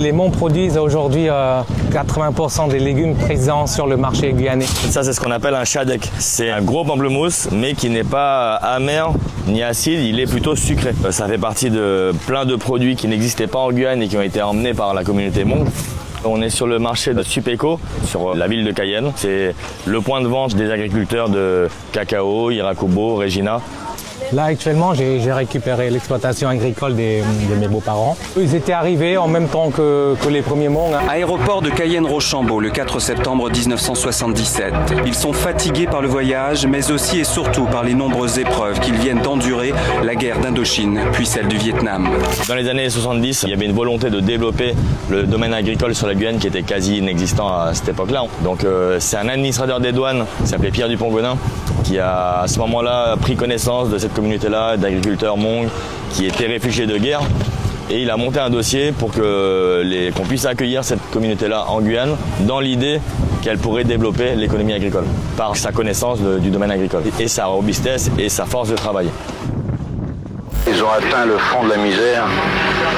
Les Monts produisent aujourd'hui 80% des légumes présents sur le marché guyanais. Ça, c'est ce qu'on appelle un shadek. C'est un gros pamplemousse, mais qui n'est pas amer ni acide, il est plutôt sucré. Ça fait partie de plein de produits qui n'existaient pas en Guyane et qui ont été emmenés par la communauté Hmong. On est sur le marché de Supéco, sur la ville de Cayenne. C'est le point de vente des agriculteurs de cacao, Irakubo, Regina. Là, actuellement, j'ai récupéré l'exploitation agricole de mes beaux-parents. Ils étaient arrivés en même temps que les premiers Hmong. Aéroport de Cayenne-Rochambeau, le 4 septembre 1977. Ils sont fatigués par le voyage, mais aussi et surtout par les nombreuses épreuves qu'ils viennent d'endurer, la guerre d'Indochine, puis celle du Vietnam. Dans les années 70, il y avait une volonté de développer le domaine agricole sur la Guyane qui était quasi inexistant à cette époque-là. Donc c'est un administrateur des douanes qui s'appelait Pierre Dupont-Gonin qui a à ce moment-là pris connaissance de cette communauté-là d'agriculteurs Hmong qui étaient réfugiés de guerre et il a monté un dossier pour qu'on puisse accueillir cette communauté-là en Guyane dans l'idée qu'elle pourrait développer l'économie agricole par sa connaissance du domaine agricole et sa robustesse et sa force de travail. Ils ont atteint le fond de la misère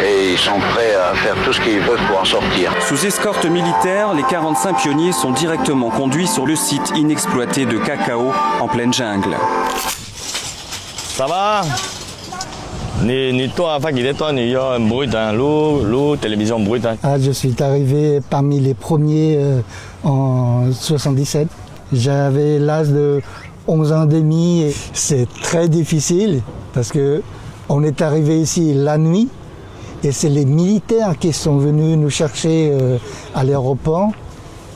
et ils sont prêts à faire tout ce qu'ils peuvent pour en sortir. Sous escorte militaire, les 45 pionniers sont directement conduits sur le site inexploité de cacao en pleine jungle. Ça va? Je suis arrivé parmi les premiers en 77. J'avais l'âge de 11 ans et demi et c'est très difficile parce que on est arrivé ici la nuit et c'est les militaires qui sont venus nous chercher à l'aéroport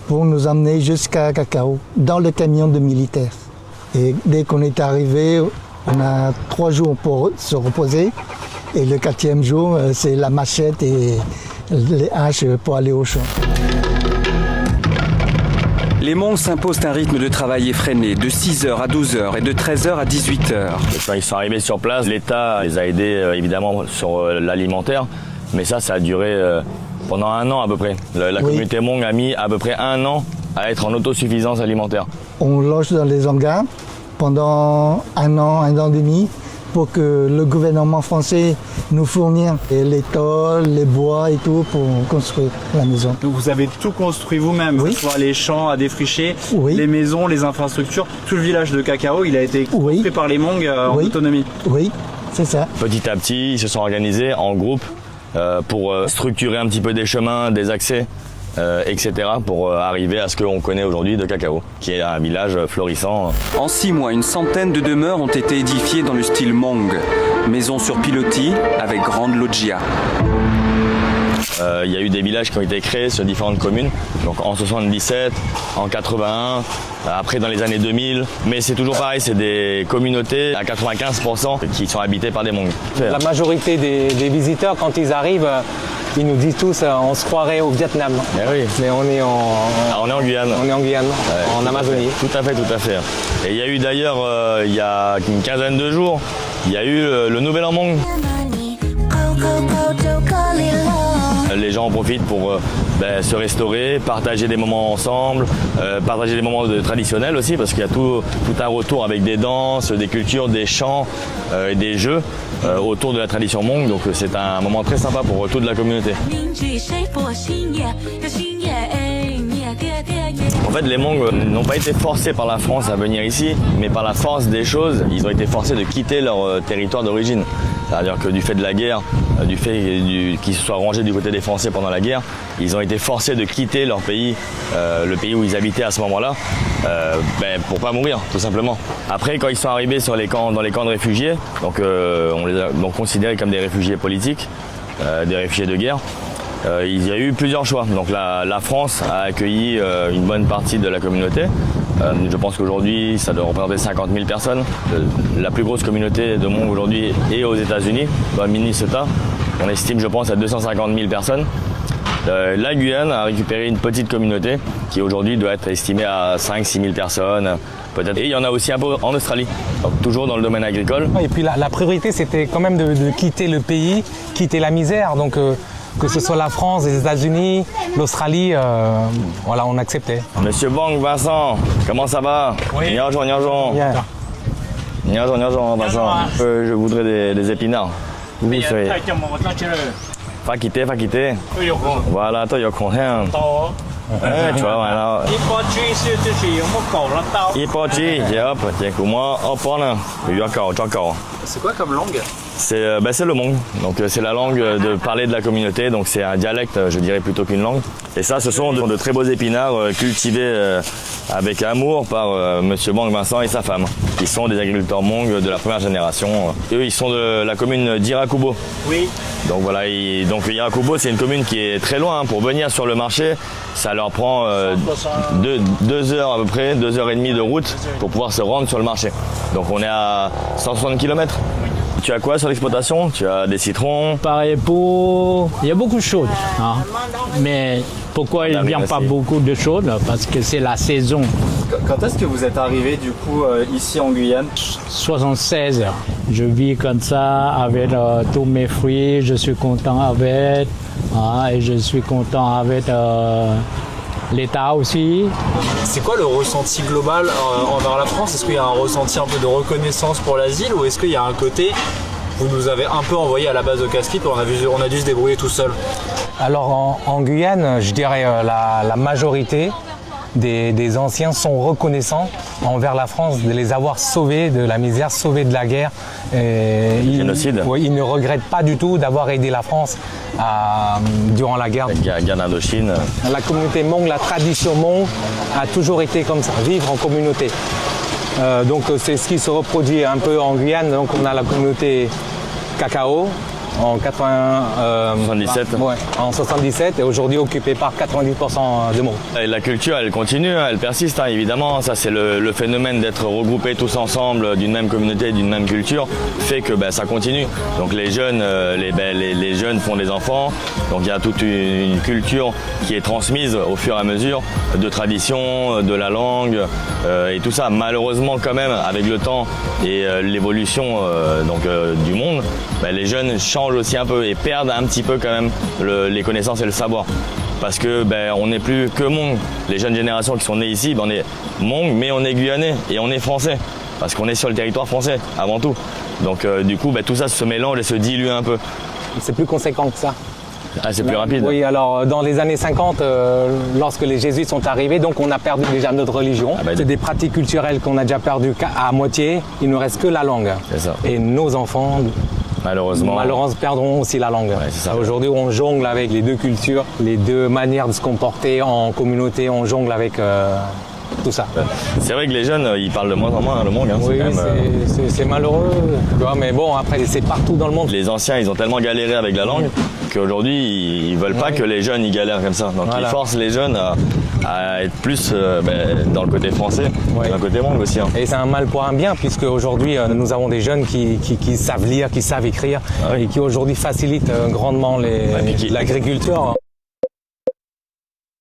pour nous emmener jusqu'à Cacao dans le camion de militaires. Et dès qu'on est arrivé, on a 3 jours pour se reposer et le 4e jour, c'est la machette et les haches pour aller au champ. Les Hmong s'imposent un rythme de travail effréné, de 6h à 12h et de 13h à 18h. Quand ils sont arrivés sur place, l'État les a aidés évidemment sur l'alimentaire, mais ça a duré pendant 1 an à peu près. La communauté Hmong a mis à peu près 1 an à être en autosuffisance alimentaire. On loge dans les hangars pendant 1 an et demi, pour que le gouvernement français nous fournisse les tôles, les bois et tout pour construire la maison. Donc vous avez tout construit vous-même, que ce soit les champs à défricher, les maisons, les infrastructures, tout le village de cacao, il a été construit par les Hmong en autonomie. Oui, c'est ça. Petit à petit, ils se sont organisés en groupe pour structurer un petit peu des chemins, des accès, etc. pour arriver à ce qu'on connaît aujourd'hui de Cacao, qui est un village florissant. En 6 mois, une centaine de demeures ont été édifiées dans le style Hmong. Maisons sur pilotis avec grande loggia. Il y a eu des villages qui ont été créés sur différentes communes, donc en 77, en 81, après dans les années 2000. Mais c'est toujours pareil, c'est des communautés à 95% qui sont habitées par des Hmong. La majorité des visiteurs, quand ils arrivent, ils nous disent tous on se croirait au Vietnam. Mais on est en Guyane. On est en Guyane, en Amazonie. Tout à fait. Et il y a eu d'ailleurs, il y a une quinzaine de jours, il y a eu le Nouvel An Hmong. Les gens en profitent pour se restaurer, partager des moments ensemble, partager des moments traditionnels aussi, parce qu'il y a tout un retour avec des danses, des cultures, des chants et des jeux autour de la tradition Hmong. Donc c'est un moment très sympa pour toute la communauté. En fait, les Hmong n'ont pas été forcés par la France à venir ici, mais par la force des choses, ils ont été forcés de quitter leur territoire d'origine. C'est-à-dire que du fait de la guerre, du fait qu'ils se soient rangés du côté des Français pendant la guerre, ils ont été forcés de quitter leur pays, le pays où ils habitaient à ce moment-là, pour pas mourir, tout simplement. Après, quand ils sont arrivés dans les camps de réfugiés, donc on les a donc considérés comme des réfugiés politiques, des réfugiés de guerre. Il y a eu plusieurs choix. Donc la France a accueilli une bonne partie de la communauté. Je pense qu'aujourd'hui, ça doit représenter 50 000 personnes. La plus grosse communauté de Hmong aujourd'hui est aux États-Unis, dans Minnesota. On estime, je pense, à 250 000 personnes. La Guyane a récupéré une petite communauté qui aujourd'hui doit être estimée à 5-6 000 personnes. Peut-être. Et il y en a aussi un peu en Australie, donc toujours dans le domaine agricole. Et puis la priorité, c'était quand même de quitter le pays, quitter la misère. Donc que ce soit la France, les États-Unis, l'Australie, on acceptait. Monsieur Bang, Vincent, comment ça va? Oui. Niajon. Vincent. Je voudrais des épinards. Fakite. Voilà, toi, yoko hen. Tu vois, voilà. Ipochi, hop, tiens, moi, hop, C'est quoi comme langue? c'est le Hmong, donc c'est la langue de parler de la communauté, donc c'est un dialecte, je dirais plutôt qu'une langue. Et ça, ce sont de très beaux épinards cultivés avec amour par Monsieur Bang Vincent et sa femme, qui sont des agriculteurs Hmong de la première génération. Eux, ils sont de la commune d'Irakubo. Oui. Donc voilà, donc Irakubo, c'est une commune qui est très loin. Pour venir sur le marché, ça leur prend 2 heures à peu près, 2 heures et demie de route pour pouvoir se rendre sur le marché. Donc on est à 160 km. Tu as quoi sur l'exploitation? Tu as des citrons? Pareil pour... Il y a beaucoup de choses. Hein. Mais pourquoi il ne vient pas beaucoup de choses? Parce que c'est la saison. Quand est-ce que vous êtes arrivé du coup ici en Guyane? 76. Je vis comme ça avec tous mes fruits. Je suis content avec. Hein, et je suis content avec l'État aussi. C'est quoi le ressenti global envers la France? Est-ce qu'il y a un ressenti un peu de reconnaissance pour l'asile ou est-ce qu'il y a un côté, vous nous avez un peu envoyé à la base de Casse-Pipe et on a dû se débrouiller tout seul? Alors en Guyane, je dirais la majorité des anciens sont reconnaissants envers la France de les avoir sauvés de la misère, sauvés de la guerre. Génocide. Ils ne regrettent pas du tout d'avoir aidé la France durant la guerre. La guerre d'Indochine. La communauté Hmong, la tradition Hmong a toujours été comme ça, vivre en communauté. Donc c'est ce qui se reproduit un peu en Guyane. Donc on a la communauté cacao en 77. En 77 et aujourd'hui occupée par 90% de Hmong. Et la culture, elle continue, elle persiste, hein, évidemment. Ça, c'est le phénomène d'être regroupés tous ensemble d'une même communauté, d'une même culture, fait que ça continue. Donc les jeunes, les jeunes font des enfants. Donc il y a toute une culture qui est transmise au fur et à mesure de tradition, de la langue et tout ça. Malheureusement, quand même, avec le temps et l'évolution du monde, les jeunes changent aussi un peu et perdent un petit peu quand même les connaissances et le savoir. Parce que on n'est plus que Hmong. Les jeunes générations qui sont nées ici, on est Hmong, mais on est guyanais et on est français. Parce qu'on est sur le territoire français avant tout. Donc du coup, tout ça se mélange et se dilue un peu. C'est plus conséquent que ça. Ah, c'est plus rapide. Oui, alors dans les années 50, lorsque les jésuites sont arrivés, donc on a perdu déjà notre religion. C'est des pratiques culturelles qu'on a déjà perdues à moitié. Il ne reste que la langue. C'est ça. Et nos enfants, malheureusement, perdront aussi la langue. Ouais, aujourd'hui, on jongle avec les deux cultures, les deux manières de se comporter en communauté. On jongle avec tout ça. C'est vrai que les jeunes, ils parlent de moins en moins le Hmong. Hein, oui, c'est malheureux. Mais bon, après, c'est partout dans le monde. Les anciens, ils ont tellement galéré avec la langue qu'aujourd'hui, ils veulent pas que les jeunes ils galèrent comme ça. Donc ils forcent les jeunes à être plus dans le côté français, dans le côté Hmong aussi. Hein. Et c'est un mal pour un bien, puisque aujourd'hui, nous avons des jeunes qui savent lire, qui savent écrire et qui aujourd'hui facilitent grandement l'agriculture.